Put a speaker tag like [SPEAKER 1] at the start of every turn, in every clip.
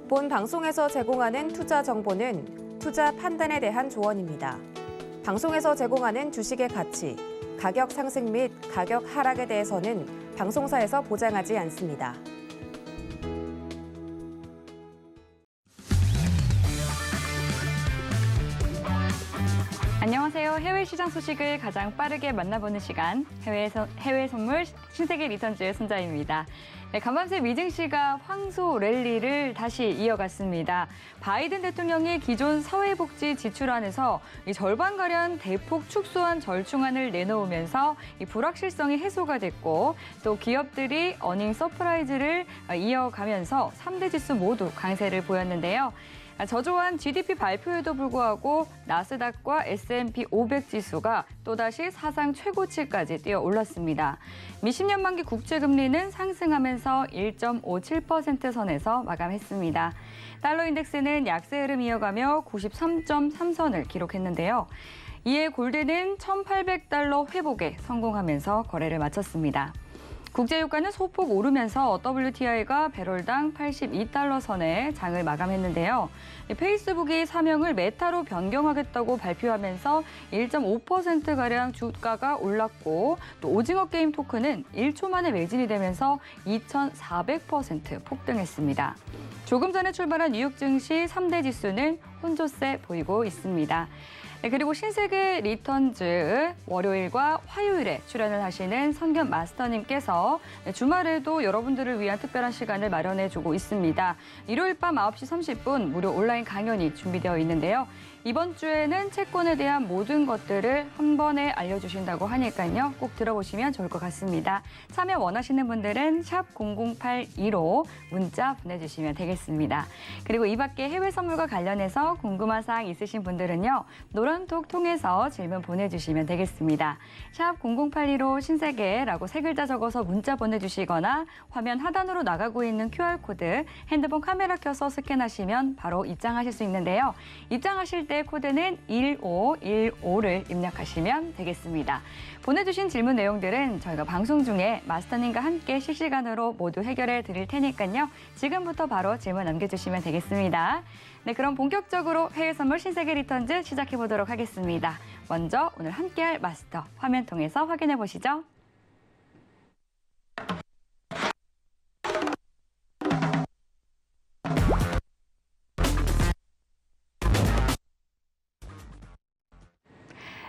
[SPEAKER 1] 본 방송에서 제공하는 투자 정보는 투자 판단에 대한 조언입니다. 방송에서 제공하는 주식의 가치, 가격 상승 및 가격 하락에 대해서는 방송사에서 보장하지 않습니다.
[SPEAKER 2] 안녕하세요. 해외 시장 소식을 가장 빠르게 만나보는 시간, 해외 선물 신세계 리턴즈의 손자입니다. 네, 간밤새 미증시가 황소 랠리를 다시 이어갔습니다. 바이든 대통령이 기존 사회복지 지출안에서 이 절반가량 대폭 축소한 절충안을 내놓으면서 이 불확실성이 해소가 됐고, 또 기업들이 어닝 서프라이즈를 이어가면서 3대 지수 모두 강세를 보였는데요. 저조한 GDP 발표에도 불구하고 나스닥과 S&P 500 지수가 또다시 사상 최고치까지 뛰어 올랐습니다. 미 10년 만기 국채금리는 상승하면서 1.57% 선에서 마감했습니다. 달러 인덱스는 약세 흐름 이어가며 93.3선을 기록했는데요. 이에 골드는 1,800달러 회복에 성공하면서 거래를 마쳤습니다. 국제유가는 소폭 오르면서 WTI가 배럴당 82달러 선에 장을 마감했는데요. 페이스북이 사명을 메타로 변경하겠다고 발표하면서 1.5%가량 주가가 올랐고, 또 오징어 게임 토큰은 1초 만에 매진이 되면서 2,400% 폭등했습니다. 조금 전에 출발한 뉴욕 증시 3대 지수는 혼조세 보이고 있습니다. 네, 그리고 신세계 리턴즈 월요일과 화요일에 출연을 하시는 선견 마스터님께서 주말에도 여러분들을 위한 특별한 시간을 마련해주고 있습니다. 일요일 밤 9시 30분 무료 온라인 강연이 준비되어 있는데요. 이번 주에는 채권에 대한 모든 것들을 한 번에 알려주신다고 하니까요. 꼭 들어보시면 좋을 것 같습니다. 참여 원하시는 분들은 샵 0082로 문자 보내주시면 되겠습니다. 그리고 이 밖에 해외 선물과 관련해서 궁금한 사항 있으신 분들은요. 노란톡 통해서 질문 보내주시면 되겠습니다. 샵 0082로 신세계라고 세 글자 적어서 문자 보내주시거나 화면 하단으로 나가고 있는 QR코드 핸드폰 카메라 켜서 스캔하시면 바로 입장하실 수 있는데요. 입장하실 때 코드는 1515를 입력하시면 되겠습니다. 보내주신 질문 내용들은 저희가 방송 중에 마스터님과 함께 실시간으로 모두 해결해 드릴 테니까요. 지금부터 바로 질문 남겨주시면 되겠습니다. 네, 그럼 본격적으로 해외 선물 신세계 리턴즈 시작해 보도록 하겠습니다. 먼저 오늘 함께할 마스터 화면 통해서 확인해 보시죠.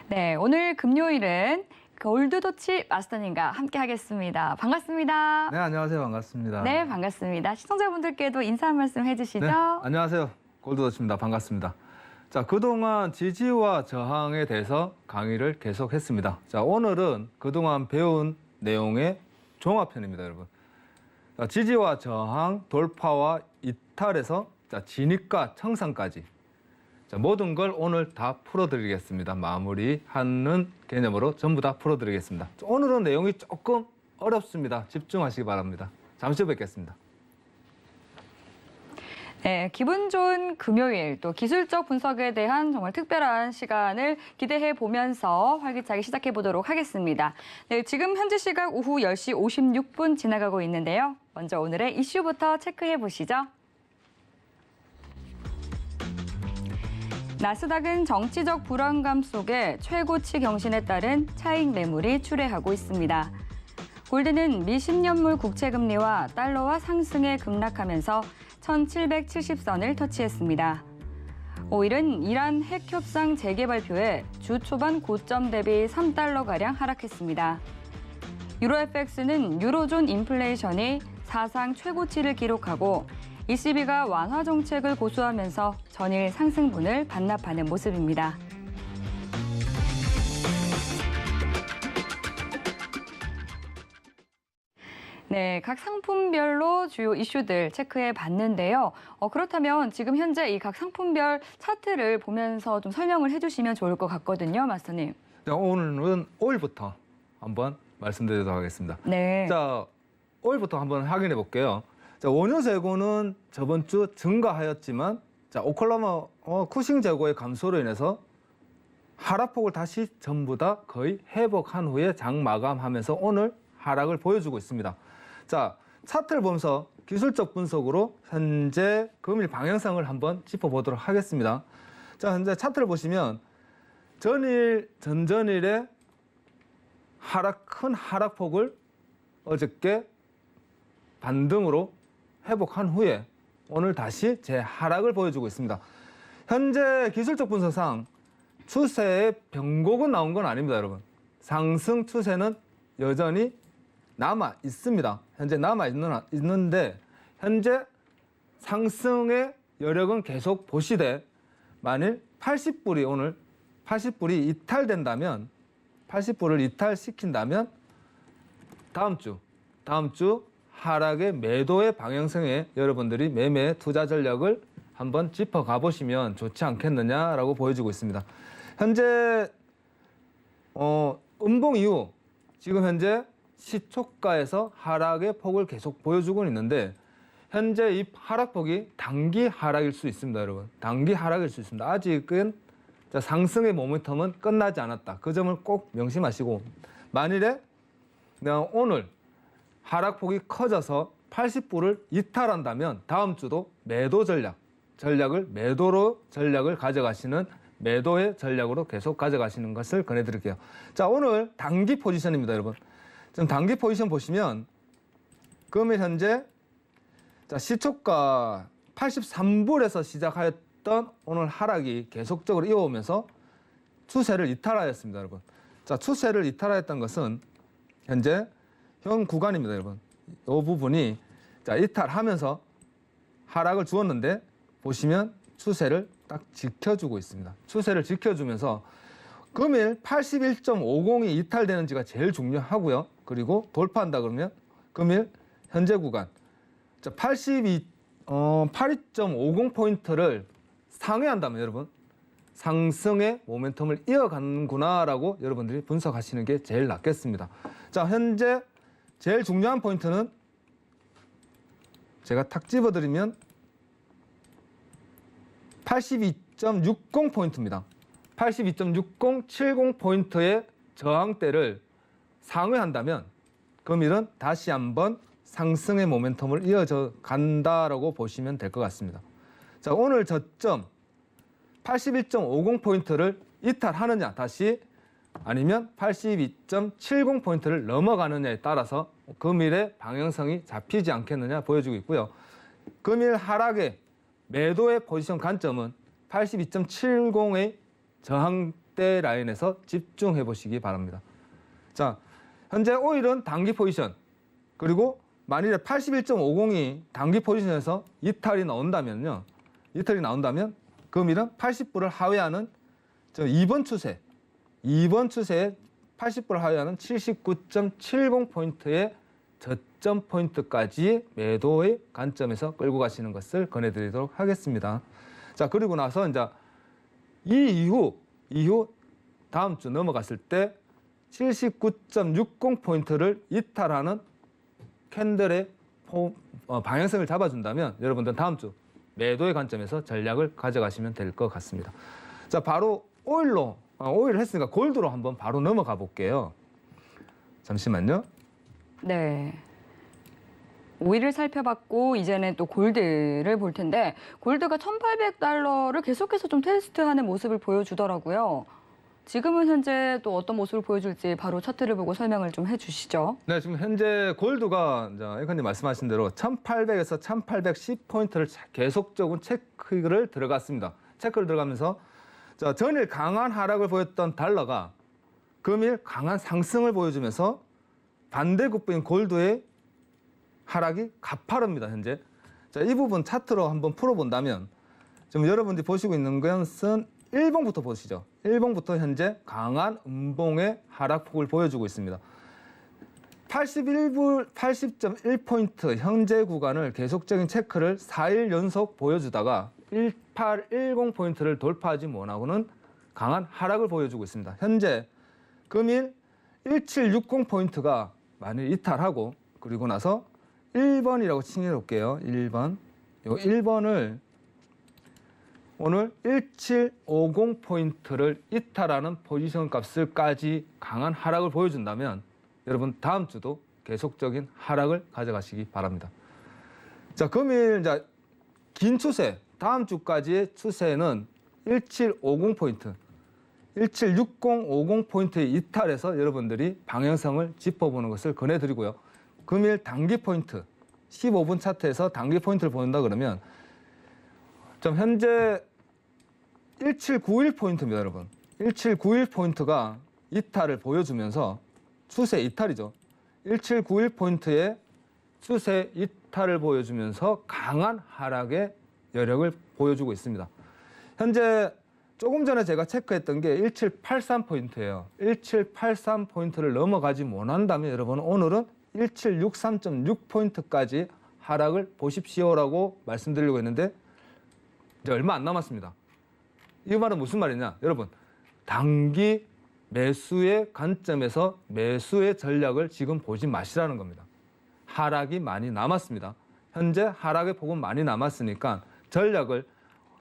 [SPEAKER 2] 네, 오늘 금요일은 골드도치 마스터님과 함께 하겠습니다. 반갑습니다.
[SPEAKER 3] 네, 안녕하세요. 반갑습니다.
[SPEAKER 2] 네, 반갑습니다. 시청자분들께도 인사 한 말씀 해주시죠.
[SPEAKER 3] 네, 안녕하세요. 골드도치입니다. 반갑습니다. 자, 그동안 지지와 저항에 대해서 강의를 계속했습니다. 자, 오늘은 그동안 배운 내용의 종합편입니다, 여러분. 자, 지지와 저항, 돌파와 이탈에서 자, 진입과 청산까지. 자, 모든 걸 오늘 다 풀어드리겠습니다. 마무리하는 개념으로 전부 다 풀어드리겠습니다. 오늘은 내용이 조금 어렵습니다. 집중하시기 바랍니다. 잠시 후 뵙겠습니다.
[SPEAKER 2] 네, 기분 좋은 금요일, 또 기술적 분석에 대한 정말 특별한 시간을 기대해 보면서 활기차게 시작해 보도록 하겠습니다. 네, 지금 현지 시각 오후 10시 56분 지나가고 있는데요. 먼저 오늘의 이슈부터 체크해 보시죠. 나스닥은 정치적 불안감 속에 최고치 경신에 따른 차익 매물이 출회하고 있습니다. 골드는 미 10년물 국채금리와 달러화 상승에 급락하면서 1770선을 터치했습니다. 오일은 이란 핵 협상 재개 발표에 주 초반 고점 대비 3달러가량 하락했습니다. 유로FX는 유로존 인플레이션이 사상 최고치를 기록하고 ECB가 완화 정책을 고수하면서 전일 상승분을 반납하는 모습입니다. 네, 각 상품별로 주요 이슈들 체크해 봤는데요. 그렇다면 지금 현재 이 각 상품별 차트를 보면서 좀 설명을 해주시면 좋을 것 같거든요, 마스터님.
[SPEAKER 3] 자, 오늘은 오일부터 한번 말씀드리도록 하겠습니다.
[SPEAKER 2] 네.
[SPEAKER 3] 자, 오일부터 한번 확인해 볼게요. 자, 원유 재고는 저번 주 증가하였지만, 자, 오클라호마 쿠싱 재고의 감소로 인해서 하락폭을 다시 전부 다 거의 회복한 후에 장 마감하면서 오늘 하락을 보여주고 있습니다. 자, 차트를 보면서 기술적 분석으로 현재 금일 방향성을 한번 짚어보도록 하겠습니다. 자, 현재 차트를 보시면 전전일의 큰 하락폭을 어저께 반등으로 회복한 후에 오늘 다시 재하락을 보여주고 있습니다. 현재 기술적 분석상 추세의 변곡은 나온 건 아닙니다, 여러분. 상승 추세는 여전히 남아 있습니다. 현재 남아 있는데 현재 상승의 여력은 계속 보시되 만일 80불이 오늘 80불이 이탈된다면 80불을 이탈시킨다면 다음 주 하락의 매도의 방향성에 여러분들이 매매 투자 전략을 한번 짚어가 보시면 좋지 않겠느냐라고 보여지고 있습니다. 현재 음봉 이후 지금 현재 시초가에서 하락의 폭을 계속 보여주고 있는데 현재 이 하락폭이 단기 하락일 수 있습니다, 여러분. 단기 하락일 수 있습니다. 아직은 상승의 모멘텀은 끝나지 않았다. 그 점을 꼭 명심하시고 만일에 오늘 하락폭이 커져서 80불을 이탈한다면 다음 주도 매도 전략을 가져가시는 매도의 전략으로 계속 가져가시는 것을 권해드릴게요. 자, 오늘 단기 포지션입니다, 여러분. 지금 단기 포지션 보시면 금일 현재 시초가 83불에서 시작하였던 오늘 하락이 계속적으로 이어오면서 추세를 이탈하였습니다, 여러분. 자, 추세를 이탈하였던 것은 현재 현 구간입니다, 여러분. 이 부분이 이탈하면서 하락을 주었는데 보시면 추세를 딱 지켜주고 있습니다. 추세를 지켜주면서 금일 81.50이 이탈되는지가 제일 중요하고요. 그리고 돌파한다 그러면 금일 현재 구간 82.50포인트를 상회한다면 여러분 상승의 모멘텀을 이어가는구나라고 여러분들이 분석하시는 게 제일 낫겠습니다. 자, 현재 제일 중요한 포인트는 제가 탁 집어드리면 82.60포인트입니다. 82.6070포인트의 저항대를 상회한다면 금일은 다시 한번 상승의 모멘텀을 이어져 간다라고 보시면 될 것 같습니다. 자, 오늘 저점 81.50포인트를 이탈하느냐 다시 아니면 82.70포인트를 넘어가느냐에 따라서 금일의 방향성이 잡히지 않겠느냐 보여주고 있고요. 금일 하락의 매도의 포지션 관점은 82.70의 저항대 라인에서 집중해 보시기 바랍니다. 자, 현재 오일은 단기 포지션 그리고 만일에 81.50이 단기 포지션에서 이탈이 나온다면 금일은 80불을 하회하는 2번 추세에 80불을 하회하는 79.70포인트의 저점 포인트까지 매도의 관점에서 끌고 가시는 것을 권해드리도록 하겠습니다. 자, 그리고 나서 이제 이 이후 다음 주 넘어갔을 때 79.60포인트를 이탈하는 캔들의 방향성을 잡아준다면 여러분들 다음 주 매도의 관점에서 전략을 가져가시면 될 것 같습니다. 자, 바로 오일을 했으니까 골드로 한번 바로 넘어가 볼게요. 잠시만요.
[SPEAKER 2] 네. 오일을 살펴봤고 이제는 또 골드를 볼 텐데 골드가 1,800달러를 계속해서 좀 테스트하는 모습을 보여주더라고요. 지금은 현재 또 어떤 모습을 보여줄지 바로 차트를 보고 설명을 좀 해주시죠.
[SPEAKER 3] 네, 지금 현재 골드가 앵커님 말씀하신 대로 1,800에서 1,810포인트를 계속적인 체크를 들어갔습니다. 체크를 들어가면서 전일 강한 하락을 보였던 달러가 금일 강한 상승을 보여주면서 반대급부인 골드의 하락이 가파릅니다, 현재. 자, 이 부분 차트로 한번 풀어본다면 지금 여러분들이 보시고 있는 것은 1봉부터 보시죠. 1봉부터 현재 강한 음봉의 하락폭을 보여주고 있습니다. 80.1포인트 현재 구간을 계속적인 체크를 4일 연속 보여주다가 1810포인트를 돌파하지 못하고는 강한 하락을 보여주고 있습니다. 현재 금일 1760포인트가 만일 이탈하고 그리고 나서 1번이라고 칭해 놓을게요. 1번. 요 1번을 오늘 1750포인트를 이탈하는 포지션 값을까지 강한 하락을 보여준다면 여러분 다음 주도 계속적인 하락을 가져가시기 바랍니다. 자, 금일 이제 긴 추세, 다음 주까지의 추세는 1750포인트, 176050포인트의 이탈에서 여러분들이 방향성을 짚어보는 것을 권해드리고요. 금일 단기 포인트, 15분 차트에서 단기 포인트를 보는다 그러면 좀 현재 1791포인트입니다, 여러분. 1791포인트가 이탈을 보여주면서 추세 이탈이죠. 1791포인트의 추세 이탈을 보여주면서 강한 하락의 여력을 보여주고 있습니다. 현재 조금 전에 제가 체크했던 게 1783포인트예요. 1783포인트를 넘어가지 못한다면 여러분 오늘은 1763.6포인트까지 하락을 보십시오라고 말씀드리려고 했는데 이제 얼마 안 남았습니다. 이 말은 무슨 말이냐? 여러분 단기 매수의 관점에서 매수의 전략을 지금 보지 마시라는 겁니다. 하락이 많이 남았습니다. 현재 하락의 폭은 많이 남았으니까 전략을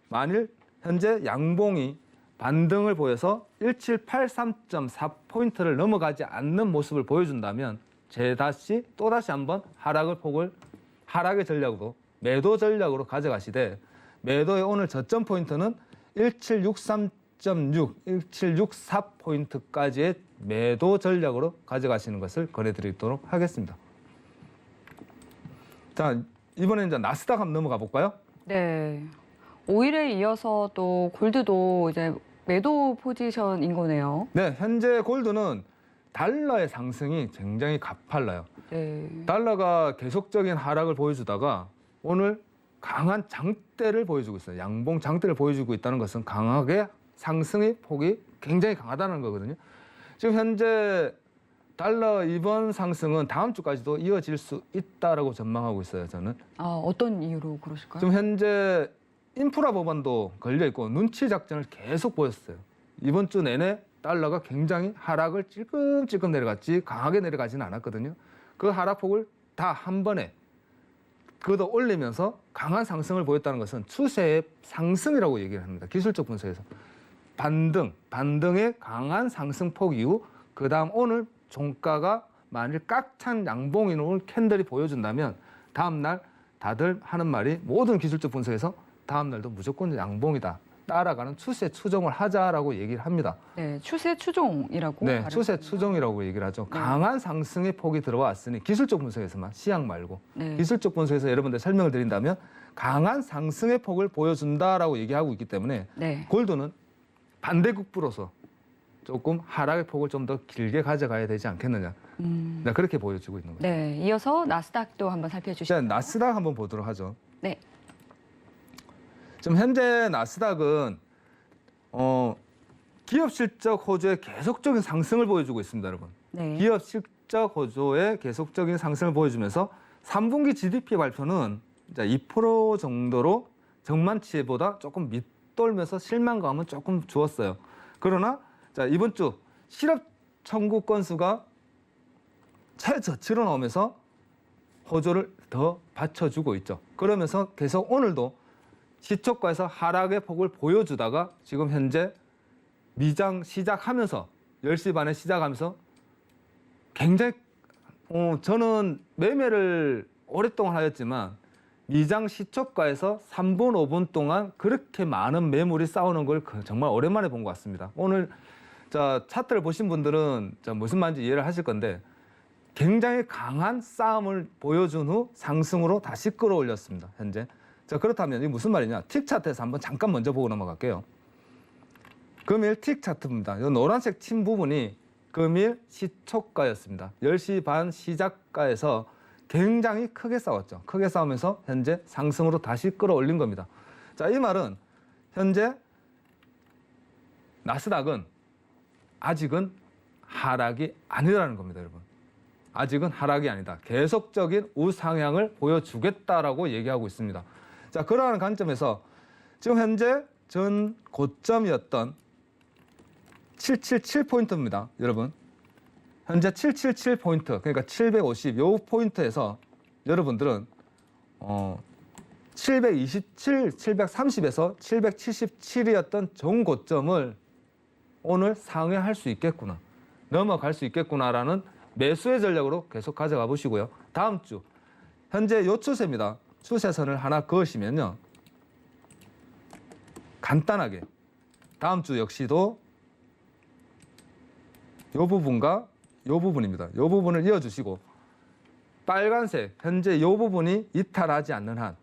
[SPEAKER 3] 만일 현재 양봉이 반등을 보여서 1783.4포인트를 넘어가지 않는 모습을 보여준다면 또다시 한번 하락의 전략으로 매도 전략으로 가져가시되 매도의 오늘 저점 포인트는 1763.6, 1764포인트까지의 매도 전략으로 가져가시는 것을 권해드리도록 하겠습니다. 자, 이번에 이제 나스닥 한번 넘어가 볼까요?
[SPEAKER 2] 네. 5일에 이어서 또 골드도 이제 매도 포지션인 거네요.
[SPEAKER 3] 네, 현재 골드는 달러의 상승이 굉장히 가팔라요.
[SPEAKER 2] 네.
[SPEAKER 3] 달러가 계속적인 하락을 보여주다가 오늘 강한 장대를 보여주고 있어요. 양봉 장대를 보여주고 있다는 것은 강하게 상승의 폭이 굉장히 강하다는 거거든요. 지금 현재 달러 이번 상승은 다음 주까지도 이어질 수 있다라고 전망하고 있어요. 저는.
[SPEAKER 2] 어떤 이유로 그러실까요?
[SPEAKER 3] 지금 현재 인프라 법안도 걸려 있고 눈치 작전을 계속 보였어요. 이번 주 내내 달러가 굉장히 하락을 찔끔찔끔 내려갔지 강하게 내려가지는 않았거든요. 그 하락폭을 다 한 번에 걷어 올리면서 강한 상승을 보였다는 것은 추세의 상승이라고 얘기를 합니다. 기술적 분석에서. 반등의 강한 상승폭 이후 그 다음 오늘 종가가 만일 꽉찬 양봉인을 캔들이 보여준다면 다음날 다들 하는 말이 모든 기술적 분석에서 다음날도 무조건 양봉이다. 따라가는 추세 추종을 하자라고 얘기를 합니다.
[SPEAKER 2] 네, 추세 추종이라고.
[SPEAKER 3] 네,
[SPEAKER 2] 말을
[SPEAKER 3] 추세
[SPEAKER 2] 했군요.
[SPEAKER 3] 추종이라고 얘기를 하죠.
[SPEAKER 2] 네.
[SPEAKER 3] 강한 상승의 폭이 들어왔으니 기술적 분석에서만 시약 말고
[SPEAKER 2] 네.
[SPEAKER 3] 기술적 분석에서 여러분들 설명을 드린다면 강한 상승의 폭을 보여준다라고 얘기하고 있기 때문에
[SPEAKER 2] 네.
[SPEAKER 3] 골드는 반대급부로서 조금 하락의 폭을 좀 더 길게 가져가야 되지 않겠느냐. 네, 그렇게 보여주고 있는 거죠.
[SPEAKER 2] 네, 이어서 나스닥도 한번 살펴주시죠.
[SPEAKER 3] 자, 나스닥 한번 보도록 하죠.
[SPEAKER 2] 네.
[SPEAKER 3] 지금 현재 나스닥은 기업 실적 호조의 계속적인 상승을 보여주고 있습니다, 여러분.
[SPEAKER 2] 네.
[SPEAKER 3] 기업 실적 호조의 계속적인 상승을 보여주면서 3분기 GDP 발표는 2% 정도로 전망치보다 조금 밑돌면서 실망감은 조금 주었어요. 그러나 자, 이번 주 실업 청구 건수가 최저치로 나오면서 호조를 더 받쳐주고 있죠. 그러면서 계속 오늘도 시초가에서 하락의 폭을 보여주다가 지금 현재 미장 시작하면서 10시 반에 시작하면서 굉장히 저는 매매를 오랫동안 하였지만 미장 시초가에서 3분, 5분 동안 그렇게 많은 매물이 싸우는 걸 정말 오랜만에 본 것 같습니다. 오늘 차트를 보신 분들은 무슨 말인지 이해를 하실 건데 굉장히 강한 싸움을 보여준 후 상승으로 다시 끌어올렸습니다. 현재. 자, 그렇다면 이게 무슨 말이냐? 틱 차트에서 한번 잠깐 먼저 보고 넘어갈게요. 금일 틱 차트입니다. 이 노란색 친 부분이 금일 시초가였습니다. 10시 반 시작가에서 굉장히 크게 싸웠죠. 크게 싸우면서 현재 상승으로 다시 끌어올린 겁니다. 자, 이 말은 현재 나스닥은 아직은 하락이 아니라는 겁니다, 여러분. 아직은 하락이 아니다. 계속적인 우상향을 보여주겠다라고 얘기하고 있습니다. 자, 그러한 관점에서 지금 현재 전 고점이었던 777포인트입니다, 여러분. 현재 777포인트, 그러니까 750, 요 포인트에서 여러분들은 727, 730에서 777이었던 전고점을 오늘 상회할 수 있겠구나, 넘어갈 수 있겠구나라는 매수의 전략으로 계속 가져가 보시고요. 다음 주 현재 요 추세입니다. 추세선을 하나 그으시면요. 간단하게 다음 주 역시도 이 부분과 이 부분입니다. 이 부분을 이어주시고 빨간색 현재 이 부분이 이탈하지 않는 한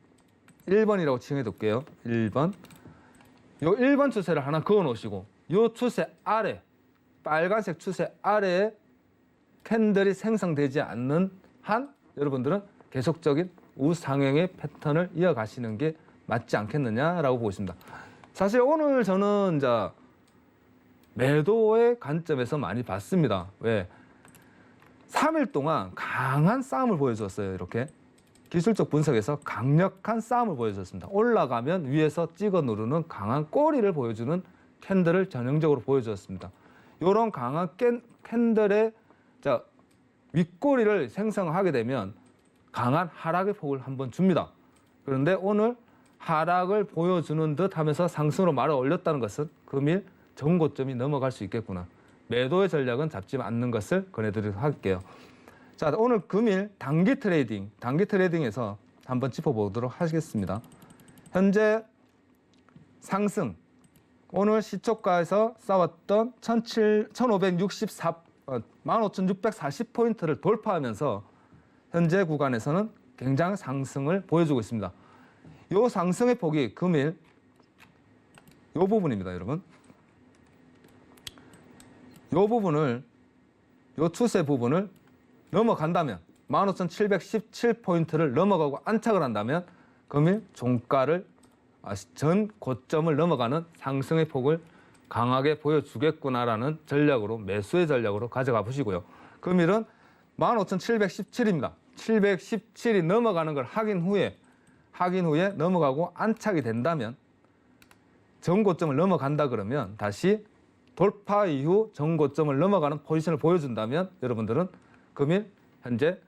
[SPEAKER 3] 1번이라고 칭해 둘게요. 1번. 요 1번 추세를 하나 그어 놓으시고 요 추세 아래 빨간색 추세 아래에 캔들이 생성되지 않는 한 여러분들은 계속적인 우상향의 패턴을 이어가시는 게 맞지 않겠느냐라고 보고 있습니다. 사실 오늘 저는 이제 매도의 관점에서 많이 봤습니다. 왜? 3일 동안 강한 싸움을 보여줬어요. 이렇게 기술적 분석에서 강력한 싸움을 보여줬습니다. 올라가면 위에서 찍어 누르는 강한 꼬리를 보여주는 캔들을 전형적으로 보여주었습니다. 이런 강한 캔들의 윗꼬리를 생성하게 되면 강한 하락의 폭을 한번 줍니다. 그런데 오늘 하락을 보여주는 듯 하면서 상승으로 말을 올렸다는 것은 금일 전고점이 넘어갈 수 있겠구나. 매도의 전략은 잡지 않는 것을 권해드리도록 할게요. 자, 오늘 금일 단기 트레이딩에서 한번 짚어보도록 하겠습니다. 현재 상승, 오늘 시초가에서 싸웠던 15,640포인트를 돌파하면서 현재 구간에서는 굉장히 상승을 보여주고 있습니다. 이 상승의 폭이 금일 이 부분입니다, 여러분. 이 추세 부분을 넘어간다면 15,717포인트를 넘어가고 안착을 한다면 금일 종가를 전 고점을 넘어가는 상승의 폭을 강하게 보여주겠구나라는 전략으로 매수의 전략으로 가져가 보시고요. 금일은 15,717입니다. 717이 넘어가는 걸 확인 후에 넘어가고 안착이 된다면 전고점을 넘어간다 그러면 다시 돌파 이후 전고점을 넘어가는 포지션을 보여준다면 여러분들은 금일 현재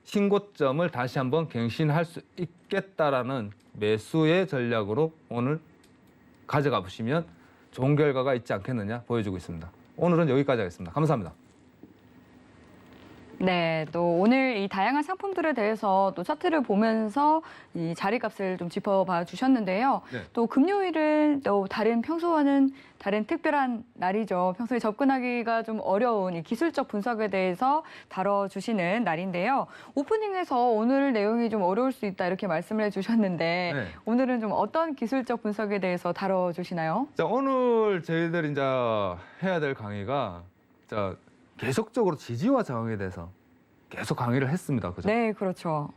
[SPEAKER 3] 신고점을 다시 한번 갱신할 수 있겠다라는 매수의 전략으로 오늘 가져가 보시면 좋은 결과가 있지 않겠느냐 보여주고 있습니다. 오늘은 여기까지 하겠습니다. 감사합니다.
[SPEAKER 2] 네, 또 오늘 이 다양한 상품들에 대해서 또 차트를 보면서 이 자리값을 좀 짚어봐 주셨는데요.
[SPEAKER 3] 네.
[SPEAKER 2] 또 금요일은 또 평소와는 다른 특별한 날이죠. 평소에 접근하기가 좀 어려운 이 기술적 분석에 대해서 다뤄주시는 날인데요. 오프닝에서 오늘 내용이 좀 어려울 수 있다 이렇게 말씀을 해주셨는데
[SPEAKER 3] 네.
[SPEAKER 2] 오늘은 좀 어떤 기술적 분석에 대해서 다뤄주시나요?
[SPEAKER 3] 자, 오늘 저희들이 이제 해야 될 강의가 계속적으로 지지와 저항에 대해서 계속 강의를 했습니다. 그죠?
[SPEAKER 2] 네, 그렇죠.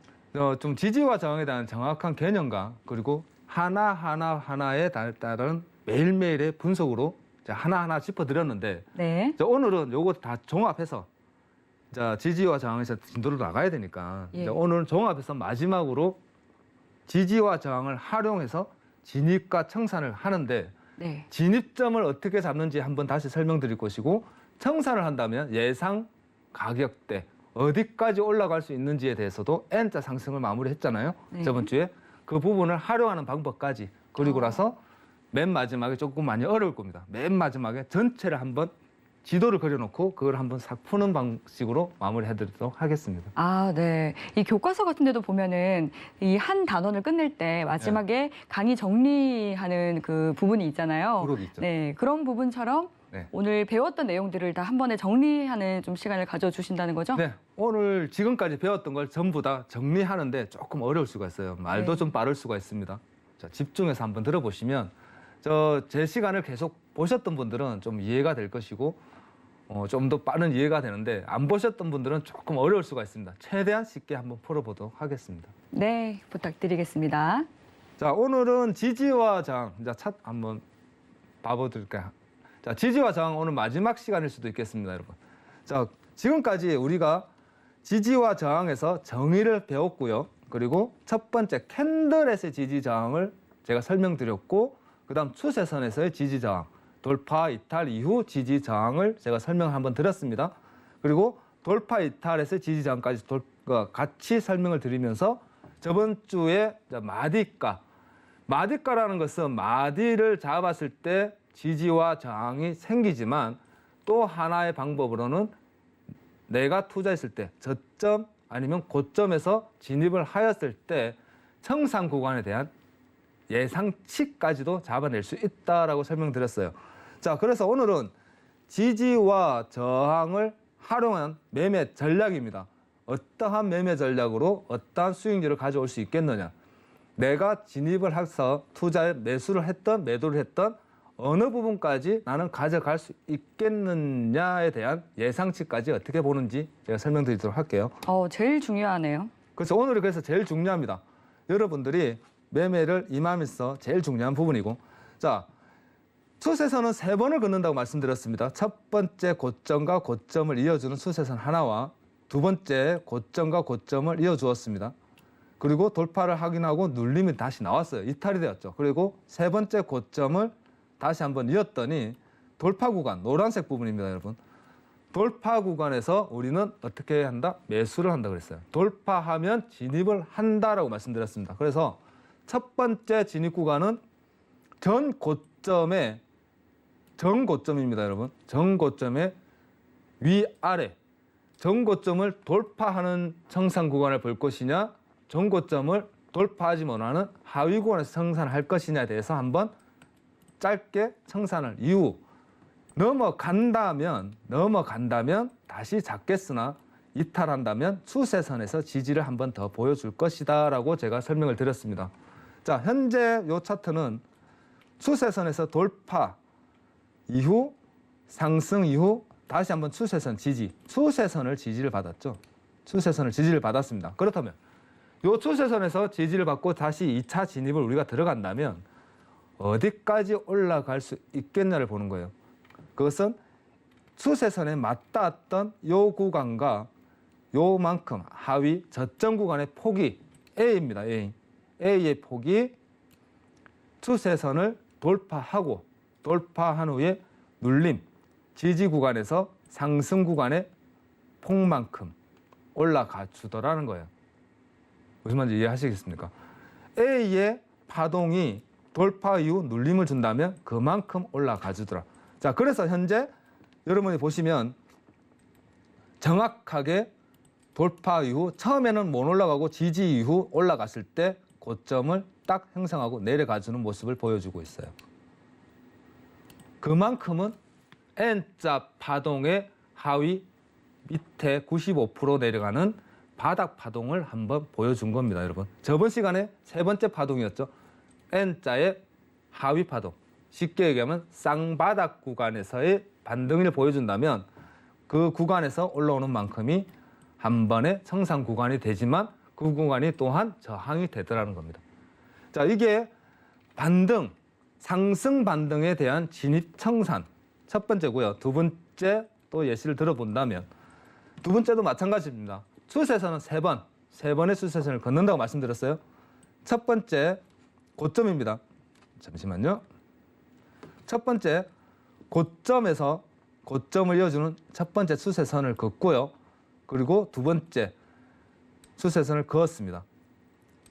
[SPEAKER 3] 좀 지지와 저항에 대한 정확한 개념과 그리고 하나에 따른 매일매일의 분석으로 하나하나 짚어드렸는데
[SPEAKER 2] 네.
[SPEAKER 3] 오늘은 요거 다 종합해서 지지와 저항에서 진도를 나가야 되니까
[SPEAKER 2] 예.
[SPEAKER 3] 오늘 종합해서 마지막으로 지지와 저항을 활용해서 진입과 청산을 하는데
[SPEAKER 2] 네.
[SPEAKER 3] 진입점을 어떻게 잡는지 한번 다시 설명드릴 것이고 청산을 한다면 예상 가격대 어디까지 올라갈 수 있는지에 대해서도 N자 상승을 마무리했잖아요.
[SPEAKER 2] 네.
[SPEAKER 3] 저번 주에 그 부분을 활용하는 방법까지 그리고 나서 맨 마지막에 조금 많이 어려울 겁니다. 맨 마지막에 전체를 한번 지도를 그려놓고 그걸 한번 싹 푸는 방식으로 마무리해드리도록 하겠습니다.
[SPEAKER 2] 아, 네. 이 교과서 같은 데도 보면은 이 한 단원을 끝낼 때 마지막에 강의 정리하는 그 부분이 있잖아요.
[SPEAKER 3] 그룹이 있죠.
[SPEAKER 2] 네, 그런 부분처럼
[SPEAKER 3] 네.
[SPEAKER 2] 오늘 배웠던 내용들을 다 한 번에 정리하는 좀 시간을 가져주신다는 거죠?
[SPEAKER 3] 네, 오늘 지금까지 배웠던 걸 전부 다 정리하는데 조금 어려울 수가 있어요. 말도
[SPEAKER 2] 네.
[SPEAKER 3] 좀 빠를 수가 있습니다. 자, 집중해서 한번 들어보시면 제 시간을 계속 보셨던 분들은 좀 이해가 될 것이고 좀 더 빠른 이해가 되는데 안 보셨던 분들은 조금 어려울 수가 있습니다. 최대한 쉽게 한번 풀어보도록 하겠습니다.
[SPEAKER 2] 네, 부탁드리겠습니다.
[SPEAKER 3] 자, 오늘은 지지와 저항, 차트 한번 봐보드릴까요? 자, 지지와 저항 오늘 마지막 시간일 수도 있겠습니다, 여러분. 자, 지금까지 우리가 지지와 저항에서 정의를 배웠고요. 그리고 첫 번째 캔들에서의 지지 저항을 제가 설명드렸고, 그다음 추세선에서의 지지 저항, 돌파 이탈 이후 지지 저항을 제가 설명 한번 드렸습니다. 그리고 돌파 이탈에서의 지지 저항까지 같이 설명을 드리면서 저번 주에 마디가라는 것은 마디를 잡았을 때 지지와 저항이 생기지만 또 하나의 방법으로는 내가 투자했을 때 저점 아니면 고점에서 진입을 하였을 때 청산 구간에 대한 예상치까지도 잡아낼 수 있다라고 설명드렸어요. 자, 그래서 오늘은 지지와 저항을 활용한 매매 전략입니다. 어떠한 매매 전략으로 어떠한 수익률을 가져올 수 있겠느냐. 내가 진입을 해서 투자에 매수를 했던 매도를 했던 어느 부분까지 나는 가져갈 수 있겠느냐에 대한 예상치까지 어떻게 보는지 제가 설명드리도록 할게요.
[SPEAKER 2] 제일 중요하네요.
[SPEAKER 3] 그래서 오늘이 그래서 제일 중요합니다. 여러분들이 매매를 임하면서 제일 중요한 부분이고, 자, 추세선은 3번을 긋는다고 말씀드렸습니다. 첫 번째 고점과 고점을 이어주는 추세선 하나와 두 번째 고점과 고점을 이어주었습니다. 그리고 돌파를 확인하고 눌림이 다시 나왔어요. 이탈이 되었죠. 그리고 세 번째 고점을 다시 한번 이었더니 돌파 구간, 노란색 부분입니다, 여러분. 돌파 구간에서 우리는 어떻게 해야 한다? 매수를 한다 그랬어요. 돌파하면 진입을 한다라고 말씀드렸습니다. 그래서 첫 번째 진입 구간은 전 고점입니다, 여러분. 전 고점의 위아래. 전 고점을 돌파하는 청산 구간을 볼 것이냐, 전 고점을 돌파하지 못하는 하위 구간에서 청산을 할 것이냐에 대해서 한번 짧게 청산을 이후 넘어간다면 다시 잡겠으나 이탈한다면 추세선에서 지지를 한번 더 보여줄 것이다 라고 제가 설명을 드렸습니다. 자, 현재 이 차트는 추세선에서 돌파 이후 상승 이후 다시 한번 추세선 지지, 추세선을 지지를 받았죠. 추세선을 지지를 받았습니다. 그렇다면 이 추세선에서 지지를 받고 다시 2차 진입을 우리가 들어간다면 어디까지 올라갈 수 있겠냐를 보는 거예요. 그것은 추세선에 맞닿았던 이 구간과 요만큼 하위 저점 구간의 폭이 A입니다. A의 폭이 추세선을 돌파한 후에 눌림, 지지 구간에서 상승 구간의 폭만큼 올라가 주더라는 거예요. 무슨 말인지 이해하시겠습니까? A의 파동이 돌파 이후 눌림을 준다면 그만큼 올라가 주더라. 자, 그래서 현재 여러분이 보시면 정확하게 돌파 이후 처음에는 못 올라가고 지지 이후 올라갔을 때 고점을 딱 형성하고 내려가주는 모습을 보여주고 있어요. 그만큼은 N자 파동의 하위 밑에 95% 내려가는 바닥 파동을 한번 보여준 겁니다, 여러분. 저번 시간에 세 번째 파동이었죠. N자의 하위 파동. 쉽게 얘기하면 쌍바닥 구간에서의 반등을 보여준다면 그 구간에서 올라오는 만큼이 한 번의 청산 구간이 되지만 그 구간이 또한 저항이 되더라는 겁니다. 자, 이게 반등, 상승 반등에 대한 진입 청산 첫 번째고요. 두 번째 또 예시를 들어본다면 두 번째도 마찬가지입니다. 추세선은 세 번의 추세선을 걷는다고 말씀드렸어요. 첫 번째 고점입니다. 잠시만요. 첫 번째 고점에서 고점을 이어주는 첫 번째 추세선을 걷고요. 그리고 두 번째 추세선을 그었습니다.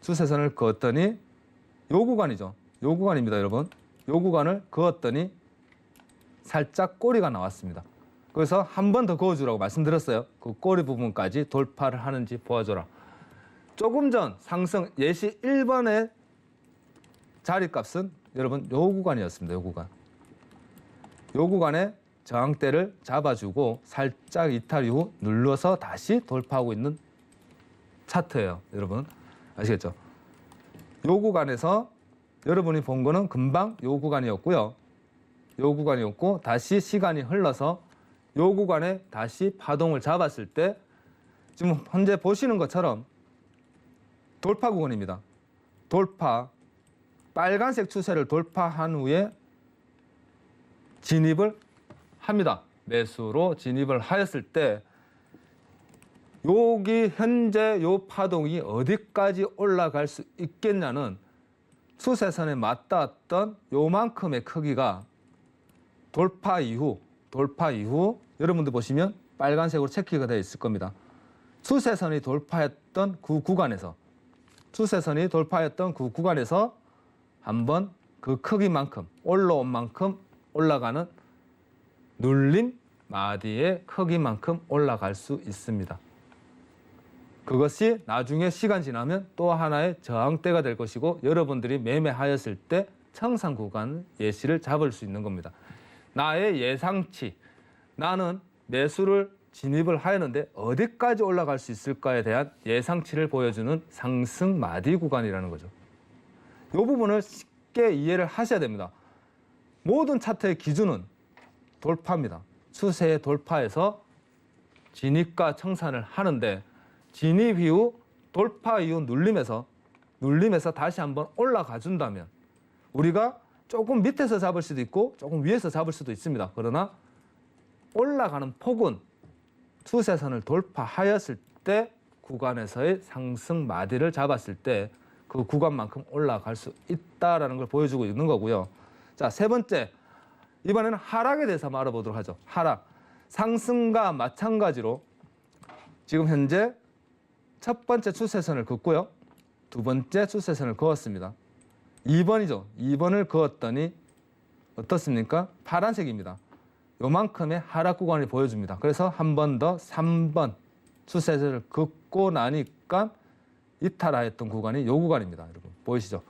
[SPEAKER 3] 추세선을 그었더니 요 구간이죠. 요 구간입니다, 여러분. 요 구간을 그었더니 살짝 꼬리가 나왔습니다. 그래서 한 번 더 그어주라고 말씀드렸어요. 그 꼬리 부분까지 돌파를 하는지 보아줘라. 조금 전 상승 예시 1번의 자리값은 여러분 요 구간이었습니다. 요 구간. 요 구간에 저항대를 잡아주고 살짝 이탈 이후 눌러서 다시 돌파하고 있는 차트예요. 여러분 아시겠죠? 요 구간에서 여러분이 본 거는 금방 요 구간이었고요. 요 구간이었고 다시 시간이 흘러서 요 구간에 다시 파동을 잡았을 때 지금 현재 보시는 것처럼 돌파 구간입니다. 돌파, 빨간색 추세를 돌파한 후에 진입을 합니다. 매수로 진입을 하였을 때 여기 현재 요 파동이 어디까지 올라갈 수 있겠냐는 추세선에 맞닿았던 요만큼의 크기가 돌파 이후 여러분들 보시면 빨간색으로 체크가 되어 있을 겁니다. 추세선이 돌파했던 그 구간에서 한번 그 크기만큼 올라온 만큼 올라가는 눌림 마디의 크기만큼 올라갈 수 있습니다. 그것이 나중에 시간 지나면 또 하나의 저항대가 될 것이고 여러분들이 매매하였을 때 청산 구간 예시를 잡을 수 있는 겁니다. 나의 예상치, 나는 매수를 진입을 하였는데 어디까지 올라갈 수 있을까에 대한 예상치를 보여주는 상승 마디 구간이라는 거죠. 이 부분을 쉽게 이해를 하셔야 됩니다. 모든 차트의 기준은 돌파입니다. 추세의 돌파에서 진입과 청산을 하는데 진입 이후 돌파 이후 눌림에서 다시 한번 올라가 준다면 우리가 조금 밑에서 잡을 수도 있고 조금 위에서 잡을 수도 있습니다. 그러나 올라가는 폭은 추세선을 돌파하였을 때 구간에서의 상승 마디를 잡았을 때 그 구간만큼 올라갈 수 있다라는 걸 보여주고 있는 거고요. 자, 세 번째, 이번에는 하락에 대해서 한번 알아보도록 하죠. 하락. 상승과 마찬가지로 지금 현재 첫 번째 추세선을 긋고요. 두 번째 추세선을 그었습니다. 2번이죠. 2번을 그었더니 어떻습니까? 파란색입니다. 요만큼의 하락 구간을 보여줍니다. 그래서 한 번 더 3번 추세선을 긋고 나니까 이탈하였던 구간이 요 구간입니다. 여러분 보이시죠?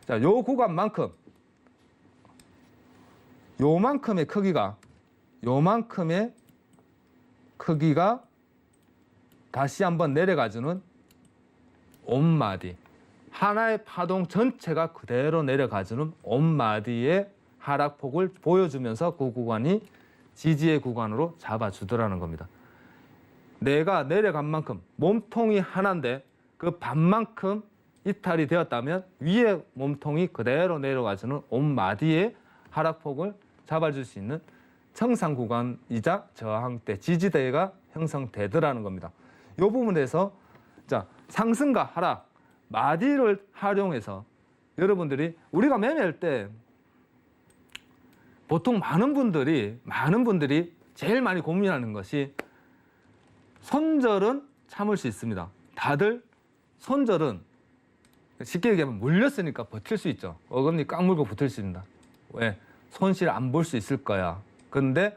[SPEAKER 3] 자, 요 구간만큼 요만큼의 크기가 다시 한번 내려가주는 온마디, 하나의 파동 전체가 그대로 내려가주는 온마디의 하락폭을 보여주면서 그 구간이 지지의 구간으로 잡아주더라는 겁니다. 내가 내려간 만큼 몸통이 하나인데 그 반만큼 이탈이 되었다면 위에 몸통이 그대로 내려가주는 온마디의 하락폭을 잡아줄 수 있는 청산 구간이자 저항대, 지지대가 형성되더라는 겁니다. 이 부분에서 자, 상승과 하락, 마디를 활용해서 여러분들이 우리가 매매할 때 보통 많은 분들이 제일 많이 고민하는 것이 손절은 참을 수 있습니다. 다들 손절은 쉽게 얘기하면 물렸으니까 버틸 수 있죠. 어금니 꽉 물고 버틸 수 있습니다. 왜? 손실 안 볼 수 있을 거야. 그런데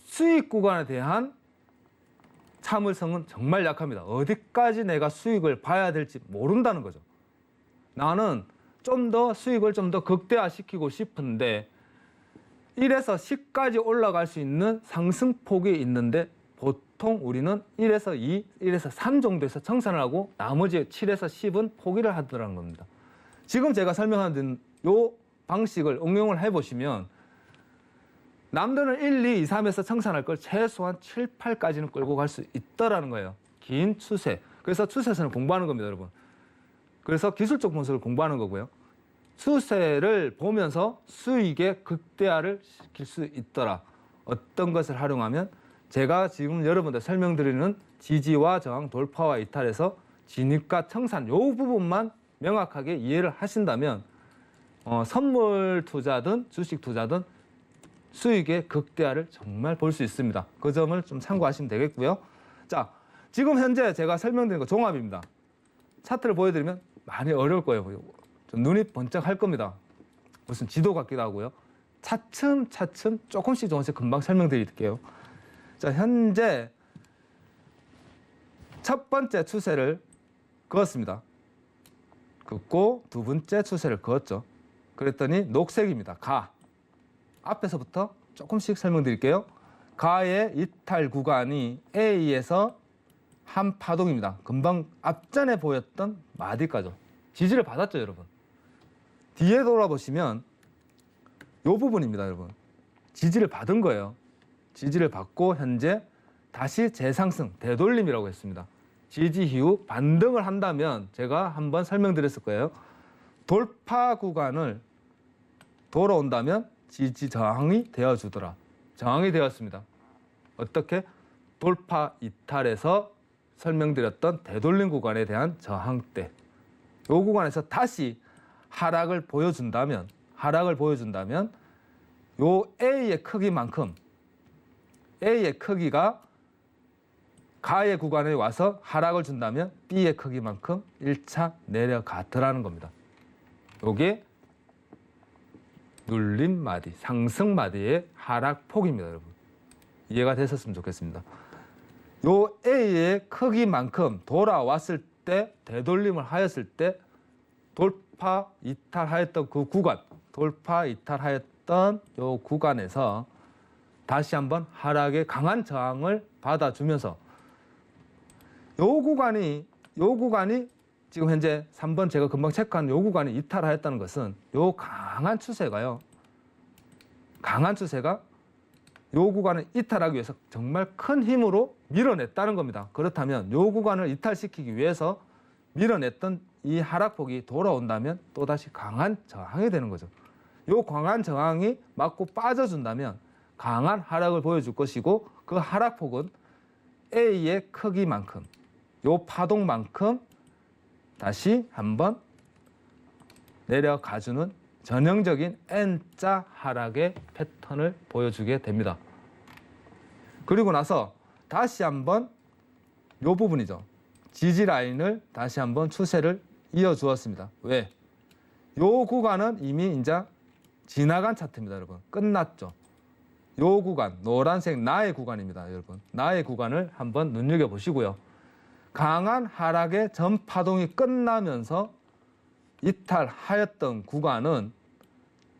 [SPEAKER 3] 수익 구간에 대한 참을성은 정말 약합니다. 어디까지 내가 수익을 봐야 될지 모른다는 거죠. 나는 좀 더 수익을 좀 더 극대화시키고 싶은데 1에서 10까지 올라갈 수 있는 상승폭이 있는데 보통 우리는 1에서 2, 1에서 3 정도에서 청산을 하고 나머지 7에서 10은 포기를 하더라는 겁니다. 지금 제가 설명한 이 방식을 응용을 해보시면 남들은 1, 2, 3에서 청산할 걸 최소한 7, 8까지는 끌고 갈 수 있다라는 거예요. 긴 추세. 그래서 추세선을 공부하는 겁니다, 여러분. 그래서 기술적 분석을 공부하는 거고요. 추세를 보면서 수익의 극대화를 시킬 수 있더라. 어떤 것을 활용하면 제가 지금 여러분들 설명드리는 지지와 저항, 돌파와 이탈에서 진입과 청산 요 부분만 명확하게 이해를 하신다면 선물 투자든 주식 투자든 수익의 극대화를 정말 볼 수 있습니다. 그 점을 좀 참고하시면 되겠고요. 자, 지금 현재 제가 설명드린 거 종합입니다. 차트를 보여드리면 많이 어려울 거예요. 좀 눈이 번쩍 할 겁니다. 무슨 지도 같기도 하고요. 차츰차츰 조금씩 금방 설명드릴게요. 자, 현재 첫 번째 추세를 그었습니다. 긋고 두 번째 추세를 그었죠. 그랬더니 녹색입니다. 가. 앞에서부터 조금씩 설명드릴게요. 가의 이탈 구간이 A에서 한 파동입니다. 금방 앞전에 보였던 마디까지 지지를 받았죠, 여러분. 뒤에 돌아보시면 이 부분입니다, 여러분. 지지를 받은 거예요. 지지를 받고 현재 다시 재상승, 되돌림이라고 했습니다. 지지 이후 반등을 한다면 제가 한번 설명드렸을 거예요. 돌파 구간을 돌아온다면 지지 저항이 되어주더라. 저항이 되었습니다. 어떻게? 돌파 이탈에서 설명드렸던 되돌림 구간에 대한 저항대. 이 구간에서 다시 하락을 보여준다면 요 A의 크기만큼 A의 크기가 가의 구간에 와서 하락을 준다면 B의 크기만큼 1차 내려가더라는 겁니다. 요게 눌림 마디, 상승 마디의 하락폭입니다, 여러분. 이해가 되셨으면 좋겠습니다. 요 A의 크기만큼 돌아왔을 때 되돌림을 하였을 때 돌파 이탈하였던 그 구간, 돌파 이탈하였던 요 구간에서 다시 한번 하락의 강한 저항을 받아주면서 요 구간이 지금 현재 3번 제가 금방 체크한 요 구간이 이탈하였다는 것은 요 강한 추세가요. 강한 추세가 요 구간을 이탈하기 위해서 정말 큰 힘으로 밀어냈다는 겁니다. 그렇다면 요 구간을 이탈시키기 위해서 밀어냈던 이 하락폭이 돌아온다면 또다시 강한 저항이 되는 거죠. 요 강한 저항이 맞고 빠져준다면 강한 하락을 보여줄 것이고 그 하락폭은 A의 크기만큼 요 파동만큼 다시 한번 내려가주는 전형적인 N자 하락의 패턴을 보여주게 됩니다. 그리고 나서 다시 한번 요 부분이죠. 지지 라인을 다시 한번 추세를 이어주었습니다. 왜? 요 구간은 이미 이제 지나간 차트입니다, 여러분. 끝났죠. 요 구간, 노란색 나의 구간입니다, 여러분. 나의 구간을 한번 눈여겨보시고요. 강한 하락의 전 파동이 끝나면서 이탈하였던 구간은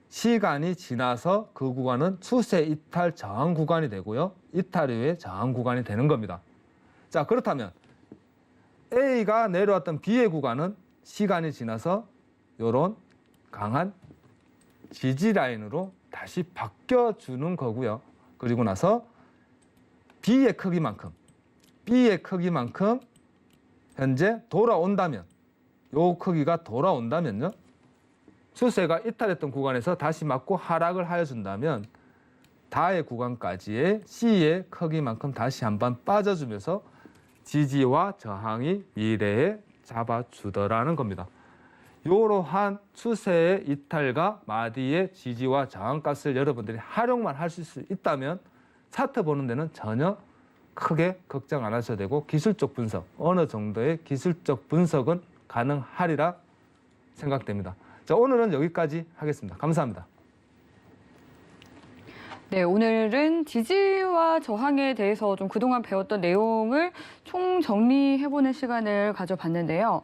[SPEAKER 3] 시간이 지나서 그 구간은 추세 이탈 저항 구간이 되고요. 이탈 이후에 저항 구간이 되는 겁니다. 자, 그렇다면 A가 내려왔던 B의 구간은 시간이 지나서 이런 강한 지지 라인으로 다시 바뀌어주는 거고요. 그리고 나서 B의 크기만큼 현재 돌아온다면 요 크기가 돌아온다면요. 추세가 이탈했던 구간에서 다시 맞고 하락을 하여준다면 다의 구간까지의 C의 크기만큼 다시 한번 빠져주면서 지지와 저항이 미래에 잡아주더라는 겁니다. 이러한 추세의 이탈과 마디의 지지와 저항 값을 여러분들이 활용만 하실 수 있다면 차트 보는 데는 전혀 크게 걱정 안 하셔도 되고 기술적 분석, 어느 정도의 기술적 분석은 가능하리라 생각됩니다. 자, 오늘은 여기까지 하겠습니다. 감사합니다.
[SPEAKER 2] 네, 오늘은 지지와 저항에 대해서 좀 그동안 배웠던 내용을 총 정리해보는 시간을 가져봤는데요.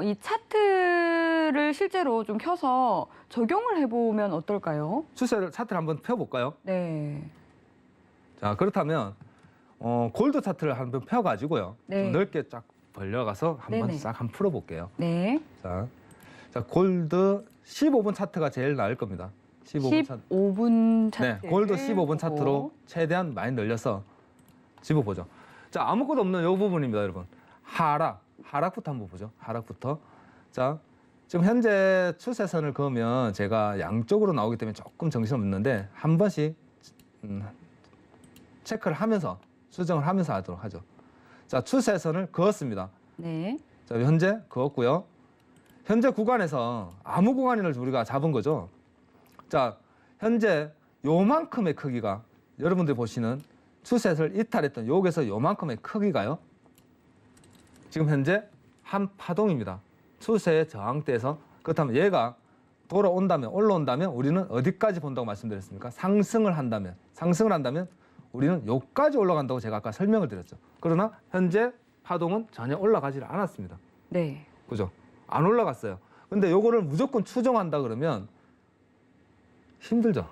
[SPEAKER 2] 이 차트를 실제로 좀 켜서 적용을 해보면 어떨까요?
[SPEAKER 3] 차트를 한번 펴볼까요?
[SPEAKER 2] 네.
[SPEAKER 3] 자, 그렇다면 골드 차트를 한번 펴가지고요.
[SPEAKER 2] 네.
[SPEAKER 3] 좀 넓게 쫙 벌려가서 한번
[SPEAKER 2] 네네.
[SPEAKER 3] 싹 한번 풀어볼게요.
[SPEAKER 2] 네.
[SPEAKER 3] 자, 골드 15분 차트가 제일 나을 겁니다.
[SPEAKER 2] 15분 차트.
[SPEAKER 3] 네, 골드 15분 차트로 최대한 많이 늘려서 집어보죠. 자, 아무것도 없는 이 부분입니다, 여러분. 하락부터 한번 보죠. 하락부터. 자, 지금 현재 추세선을 그으면 제가 양쪽으로 나오기 때문에 조금 정신없는데 한 번씩 체크를 하면서 수정을 하면서 하도록 하죠. 자, 추세선을 그었습니다.
[SPEAKER 2] 네.
[SPEAKER 3] 자, 현재 그었고요. 현재 구간에서 아무 구간을 우리가 잡은 거죠. 자, 현재 요만큼의 크기가 여러분들이 보시는 추세선을 이탈했던 여기서 요만큼의 크기가요. 지금 현재 한 파동입니다. 추세의 저항대에서. 그렇다면 얘가 올라온다면 우리는 어디까지 본다고 말씀드렸습니까? 상승을 한다면 우리는 여기까지 올라간다고 제가 아까 설명을 드렸죠. 그러나 현재 파동은 전혀 올라가지 않았습니다.
[SPEAKER 2] 네.
[SPEAKER 3] 그죠? 안 올라갔어요. 근데 요거를 무조건 추정한다 그러면 힘들죠.